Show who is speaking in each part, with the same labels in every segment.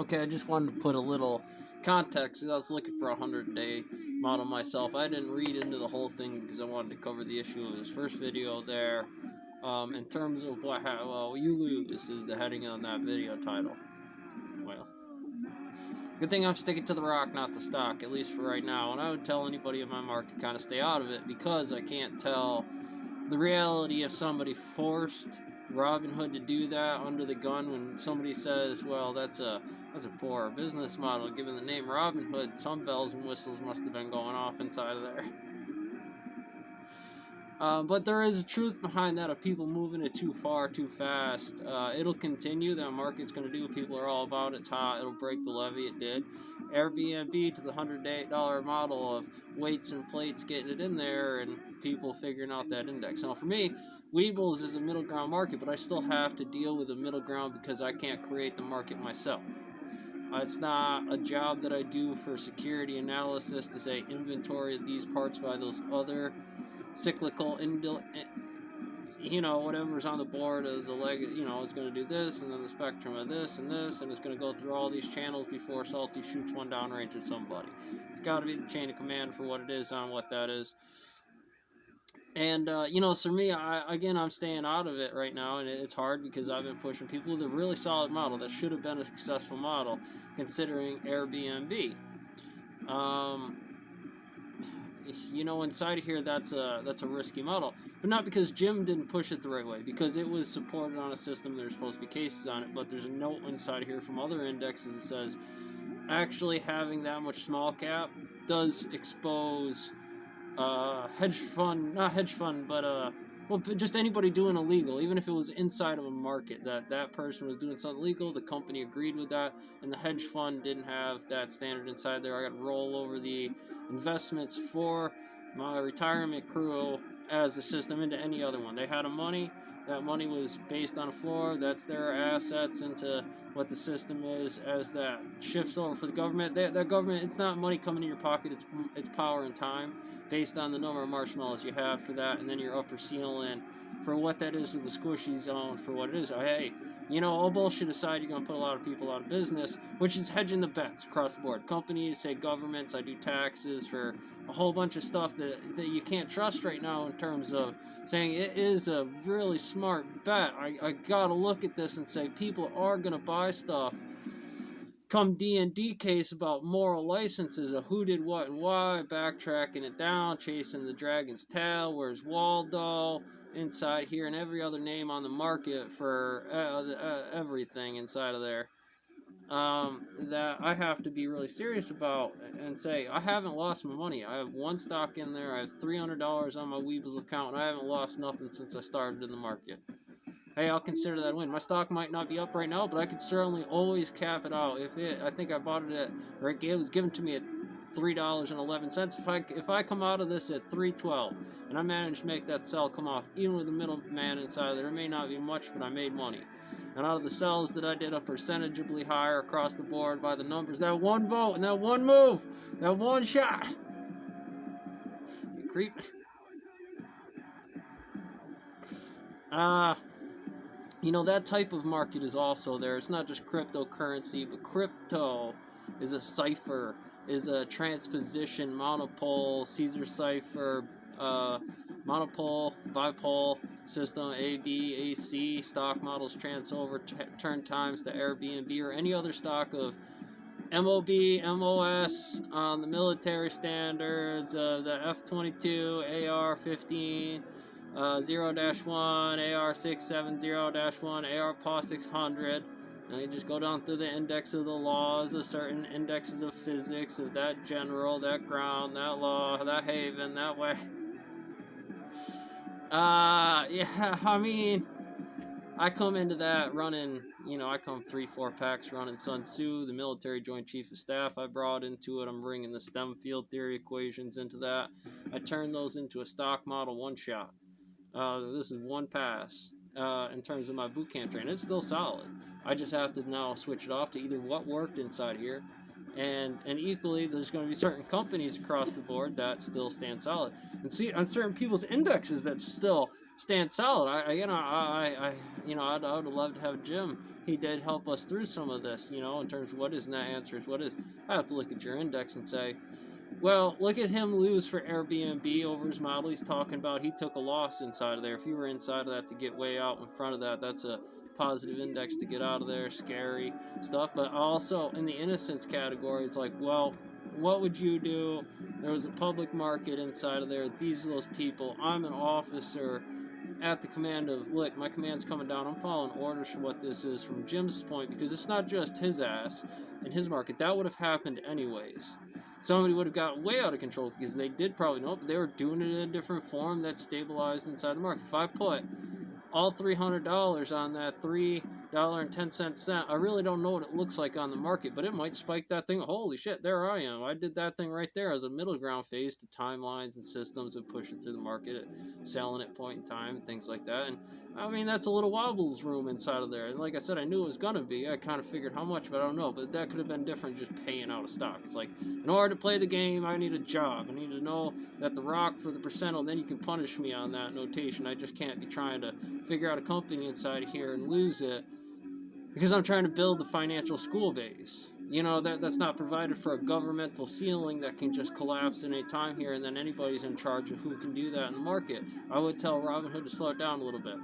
Speaker 1: Okay, I just wanted to put a little context. I was looking for a 100-day model myself. I didn't read into the whole thing because I wanted to cover the issue of his first video there. In terms of well, you lose is the heading on that video title. Well, good thing I'm sticking to the rock, not the stock, at least for right now. And I would tell anybody in my market kind of stay out of it because I can't tell the reality if somebody forced Robinhood to do that under the gun. When somebody says, well, that's a poor business model, given the name Robinhood, some bells and whistles must have been going off inside of there. But there is a truth behind that of people moving it too far, too fast. It'll continue. That market's going to do what people are all about. It's hot. It'll break the levee. It did. Airbnb to the $108 model of weights and plates getting it in there and people figuring out that index. Now, for me, Weebles is a middle ground market, but I still have to deal with a middle ground because I can't create the market myself. It's not a job that I do for security analysis to say inventory of these parts by those other cyclical, whatever's on the board of the leg, it's going to do this, and then the spectrum of this, and it's going to go through all these channels before Salty shoots one downrange at somebody. It's got to be the chain of command for what it is on what that is. And, for me, I'm staying out of it right now, and it's hard because I've been pushing people with a really solid model that should have been a successful model, considering Airbnb. Inside of here, that's a risky model, but not because Jim didn't push it the right way, because it was supported on a system. There's supposed to be cases on it, but there's a note inside here from other indexes that says actually having that much small cap does expose just anybody doing illegal, even if it was inside of a market, that person was doing something illegal. The company agreed with that, and the hedge fund didn't have that standard inside there. I got to roll over the investments for my retirement crew as a system into any other one. They had money. That money was based on a floor. That's their assets into what the system is. As that shifts over for the government, that government, it's not money coming in your pocket. It's power and time based on the number of marshmallows you have for that, and then your upper ceiling for what that is of the squishy zone for what it is. Hey, all bullshit aside, you're going to put a lot of people out of business, which is hedging the bets across the board. Companies, say governments, I do taxes for a whole bunch of stuff that you can't trust right now in terms of saying it is a really smart bet. I got to look at this and say people are going to buy stuff come D&D case about moral licenses of who did what and why, backtracking it down, chasing the dragon's tail, where's Waldo, inside here, and every other name on the market for everything inside of there. That I have to be really serious about and say, I haven't lost my money. I have one stock in there, I have $300 on my Weebles account, and I haven't lost nothing since I started in the market. Hey, I'll consider that a win. My stock might not be up right now, but I could certainly always cap it out. I think I bought it at, or it was given to me at $3.11. If I come out of this at $3.12 and I manage to make that sell come off, even with the middleman inside there, it may not be much, but I made money. And out of the sells that I did, a percentageably higher across the board by the numbers. That one vote and that one move, that one shot. You creep. That type of market is also there. It's not just cryptocurrency, but crypto is a cipher, is a transposition, monopole, Caesar cipher, monopole, bipole system, AB, AC, stock models, turn times to Airbnb or any other stock of MOB, MOS, the military standards, the F-22, AR-15, 0-1, AR-670-1, AR-PA 600. And you just go down through the index of the laws, the certain indexes of physics, of that general, that ground, that law, that haven, that way. I come into that running, I come 3-4 packs running Sun Tzu, the military joint chief of staff I brought into it. I'm bringing the STEM field theory equations into that. I turn those into a stock model one shot. This is one pass in terms of my boot camp training. It's still solid. I just have to now switch it off to either what worked inside here, and equally there's going to be certain companies across the board that still stand solid, and see on certain people's indexes that still stand solid. I would love to have Jim. He did help us through some of this, in terms of what is net answers, what is. I have to look at your index and say, well, look at him lose for Airbnb over his model. He's talking about he took a loss inside of there. If you were inside of that to get way out in front of that, that's a positive index to get out of there. Scary stuff. But also in the innocence category, it's like, well, what would you do? There was a public market inside of there. These are those people. I'm an officer at the command of, look, my command's coming down. I'm following orders for what this is from Jim's point, because it's not just his ass and his market. That would have happened anyways. Somebody would have got way out of control because they did probably know, but they were doing it in a different form that stabilized inside the market. If I put all $300 on that $3.10 I really don't know what it looks like on the market, but it might spike that thing. Holy shit, there I am. I did that thing right there as a middle ground phase to timelines and systems and push it through the market, selling at point in time and things like that. And I mean, that's a little wobbles room inside of there. And like I said, I knew it was going to be. I kind of figured how much, but I don't know. But that could have been different just paying out of stock. It's like, in order to play the game, I need a job. I need to know that the rock for the percentile, then you can punish me on that notation. I just can't be trying to figure out a company inside here and lose it because I'm trying to build the financial school base. That's not provided for a governmental ceiling that can just collapse in a time here, and then anybody's in charge of who can do that in the market. I would tell Robinhood to slow it down a little bit.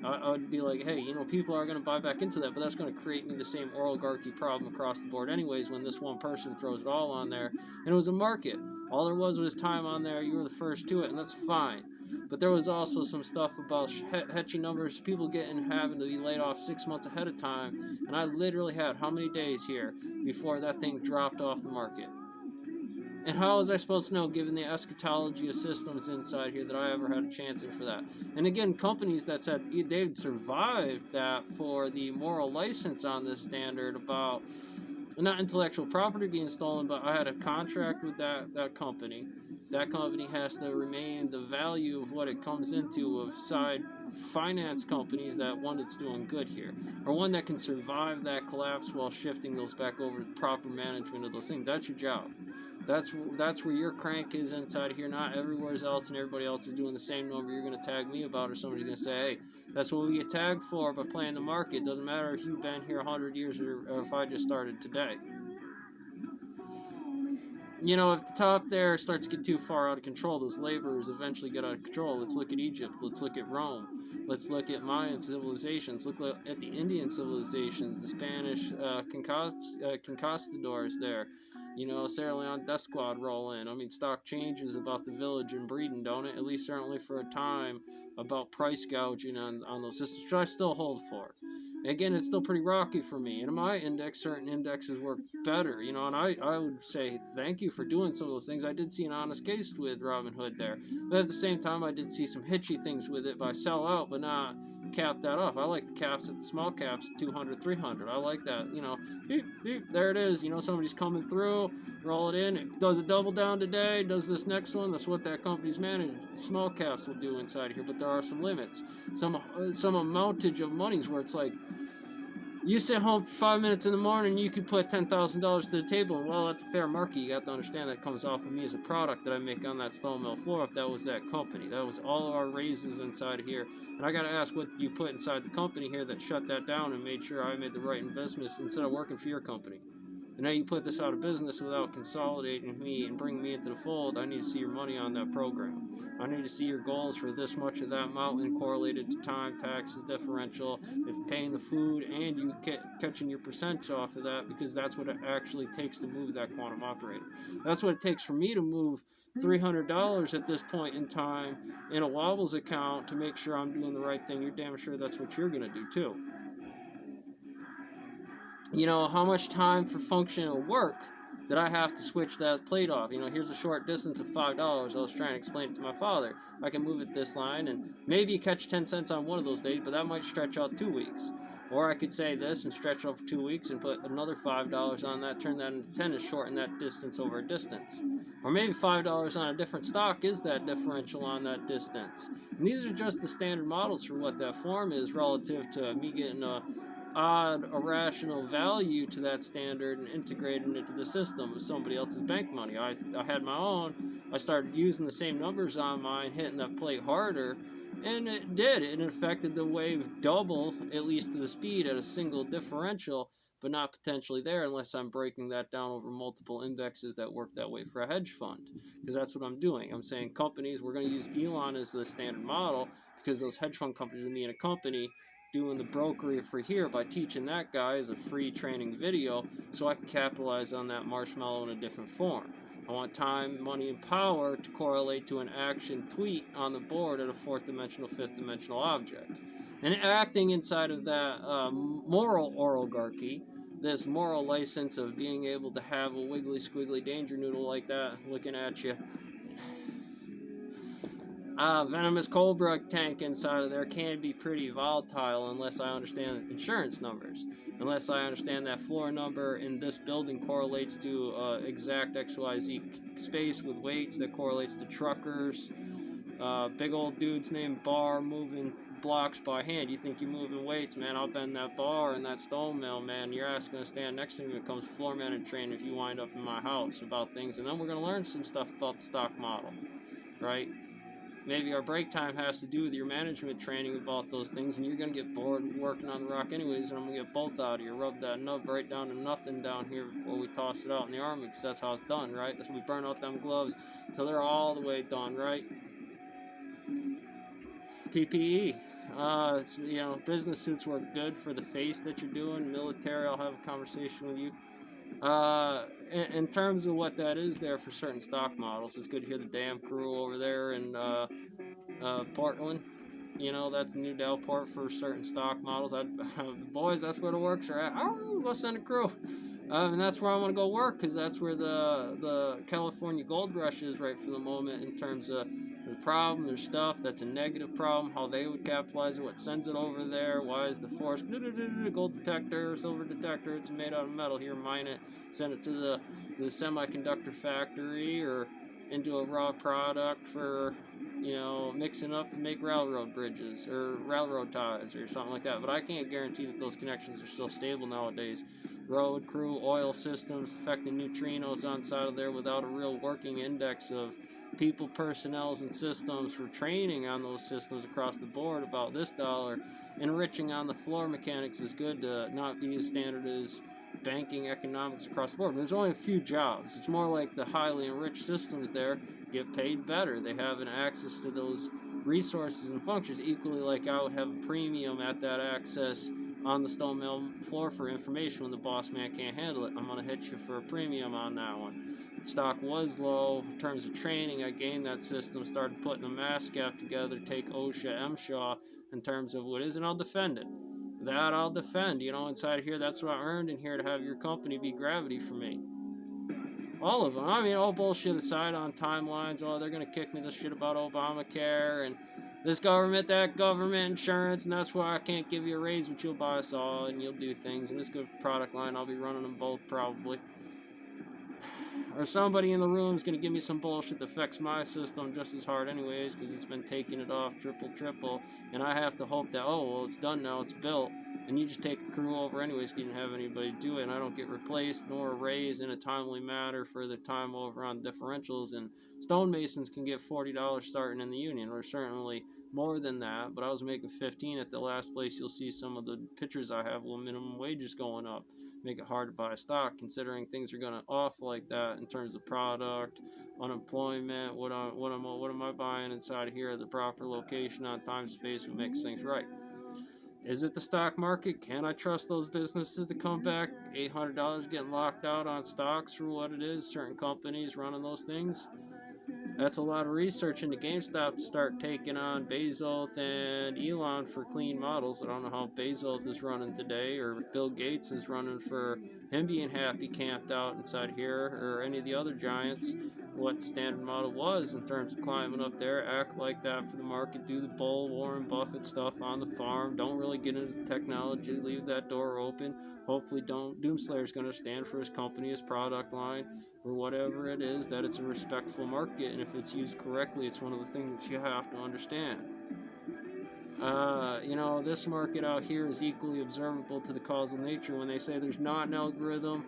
Speaker 1: I would be like, hey, people are going to buy back into that, but that's going to create me the same oligarchy problem across the board anyways when this one person throws it all on there. And it was a market. All there was time on there. You were the first to it, and that's fine. But there was also some stuff about hetchy numbers, people having to be laid off 6 months ahead of time. And I literally had how many days here before that thing dropped off the market? And how was I supposed to know, given the eschatology of systems inside here, that I ever had a chance for that? And again, companies that said they'd survived that for the moral license on this standard about not intellectual property being stolen, but I had a contract with that company. That company has to remain the value of what it comes into of side finance companies, that one that's doing good here, or one that can survive that collapse while shifting those back over to proper management of those things. That's your job. That's where your crank is inside here, not everywhere else, and everybody else is doing the same number you're going to tag me about, or somebody's going to say, hey, that's what we get tagged for by playing the market. Doesn't matter if you've been here 100 years or if I just started today. If the top there starts to get too far out of control, those laborers eventually get out of control. Let's look at Egypt. Let's look at Rome. Let's look at Mayan civilizations. Look at the Indian civilizations, the Spanish conquistadors there. Sierra Leone death squad roll in. I mean, stock changes about the village and breeding, don't it? At least certainly for a time, about price gouging on those systems, which I still hold for. Again, it's still pretty rocky for me. And in my index, certain indexes work better, and I would say thank you for doing some of those things. I did see an honest case with Robinhood there. But at the same time, I did see some hitchy things with it by sell out, but not cap that off. I like the caps at the small caps, 200, 300. I like that, beep, beep, there it is. Somebody's coming through, roll it in. It does a double down today, does this next one. That's what that company's managed. Small caps will do inside here, but there are some limits. Some amountage of monies where it's like, you sit home for 5 minutes in the morning, you could put $10,000 to the table, and well, that's a fair market. You got to understand that comes off of me as a product that I make on that stone mill floor. If that was that company, that was all of our raises inside of here. And I got to ask, what you put inside the company here that shut that down and made sure I made the right investments instead of working for your company? And now you put this out of business without consolidating me and bringing me into the fold. I need to see your money on that program. I need to see your goals for this much of that amount and correlated to time, taxes, differential, if paying the food, and you catching your percentage off of that, because that's what it actually takes to move that quantum operator. That's what it takes for me to move $300 at this point in time in a Wobbles account to make sure I'm doing the right thing. You're damn sure that's what you're going to do too. How much time for functional work did I have to switch that plate off? Here's a short distance of $5. I was trying to explain it to my father. I can move it this line, and maybe catch 10 cents on one of those days, but that might stretch out 2 weeks. Or I could say this and stretch over 2 weeks and put another $5 on that, turn that into 10 and shorten that distance over a distance. Or maybe $5 on a different stock is that differential on that distance. And these are just the standard models for what that form is relative to me getting a odd irrational value to that standard and integrated it into the system with somebody else's bank money. I had my own. I started using the same numbers on mine, hitting that plate harder, and it did. It affected the wave double, at least to the speed, at a single differential, but not potentially there unless I'm breaking that down over multiple indexes that work that way for a hedge fund. Because that's what I'm doing. I'm saying companies, we're going to use Elon as the standard model because those hedge fund companies are me in a company doing the brokery for here by teaching that guy as a free training video so I can capitalize on that marshmallow in a different form. I want time, money, and power to correlate to an action tweet on the board at a fourth dimensional, fifth dimensional object. And acting inside of that moral oligarchy, this moral license of being able to have a wiggly squiggly danger noodle like that looking at you, venomous cobra tank inside of there can be pretty volatile unless I understand insurance numbers. Unless I understand that floor number in this building correlates to exact XYZ space with weights that correlates to truckers. Big old dudes named Bar moving blocks by hand. You think you're moving weights, man? I'll bend that bar in that stone mill, man. Your ass gonna stand next to me when it comes floor man training if you wind up in my house about things. And then we're gonna learn some stuff about the stock model, right? Maybe our break time has to do with your management training about those things, and you're going to get bored working on the rock anyways, and I'm going to get both out of you. Rub that nub right down to nothing down here before we toss it out in the army, because that's how it's done, right? That's when we burn out them gloves till they're all the way done, right? PPE. Business suits work good for the face that you're doing. Military, I'll have a conversation with you. In terms of what that is there for certain stock models, it's good to hear the damn crew over there in Portland. That's a new Delport for certain stock models. Boys, that's where the works are at. Oh, go send a crew. And that's where I want to go work, because that's where the California gold rush is right for the moment in terms of the problem, their stuff, that's a negative problem, how they would capitalize it, what sends it over there, why is the force, gold detector, silver detector, it's made out of metal, here, mine it, send it to the semiconductor factory, or into a raw product for, mixing up to make railroad bridges, or railroad ties, or something like that, but I can't guarantee that those connections are still stable nowadays. Road, crew, oil systems, affecting neutrinos on side of there without a real working index of people, personnels, and systems for training on those systems across the board about this dollar. Enriching on the floor mechanics is good to not be as standard as banking economics across the board. There's only a few jobs. It's more like the highly enriched systems there get paid better. They have an access to those resources and functions equally like I would have a premium at that access on the stone mill floor for information when the boss man can't handle it. I'm going to hit you for a premium on that one. Stock was low. In terms of training, I gained that system, started putting a mass gap together, take OSHA, MSHA in terms of what is, and I'll defend it. That I'll defend. Inside here, that's what I earned in here to have your company be gravity for me. All of them. I mean, all bullshit aside on timelines. Oh, they're going to kick me this shit about Obamacare and this government, that government, insurance, and that's why I can't give you a raise, but you'll buy us all and you'll do things. And this good product line, I'll be running them both probably. Or somebody in the room is going to give me some bullshit that affects my system just as hard anyways, because it's been taking it off triple, and I have to hope that, it's done now, it's built, and you just take a crew over anyways, because you didn't have anybody do it, and I don't get replaced nor raised in a timely manner for the time over on differentials, and stonemasons can get $40 starting in the union, or certainly more than that, but I was making 15 at the last place. You'll see some of the pictures I have with minimum wages going up. Make it hard to buy stock considering things are going to off like that in terms of product, unemployment, what am I buying inside here, the proper location on time space, what makes things right. Is it the stock market? Can I trust those businesses to come back? $800 getting locked out on stocks for what it is, certain companies running those things? That's a lot of research into GameStop to start taking on Bezos and Elon for clean models. I don't know how Bezos is running today, or Bill Gates is running for him being happy camped out inside here, or any of the other giants, what standard model was in terms of climbing up there, act like that for the market, do the bull Warren Buffett stuff on the farm, don't really get into the technology, leave that door open. Hopefully Doomslayer's going to stand for his company, his product line, or whatever it is, that it's a respectful market, and if it's used correctly, it's one of the things that you have to understand. This market out here is equally observable to the causal nature when they say there's not an algorithm,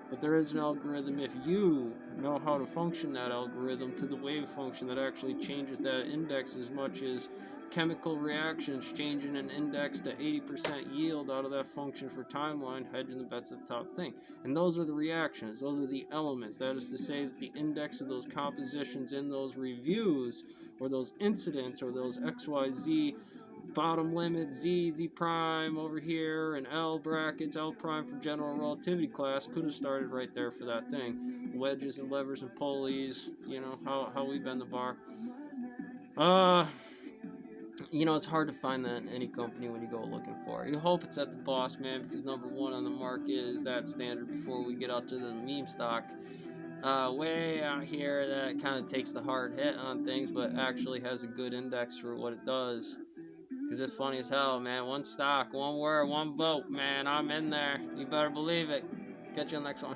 Speaker 1: but there is an algorithm if you know how to function that algorithm to the wave function that actually changes that index as much as chemical reactions changing an index to 80% yield out of that function for timeline, hedging the bets at the top thing. And those are the reactions, those are the elements. That is to say that the index of those compositions in those reviews or those incidents or those XYZ bottom limit Z prime over here, and L brackets, L prime for general relativity class could have started right there for that thing. Wedges and levers and pulleys, how we bend the bar. It's hard to find that in any company when you go looking for it. You hope it's at the boss man, because number one on the market is that standard before we get out to the meme stock. Way out here that kind of takes the hard hit on things, but actually has a good index for what it does. Because it's funny as hell, man. One stock, one word, one vote, man. I'm in there. You better believe it. Catch you on the next one.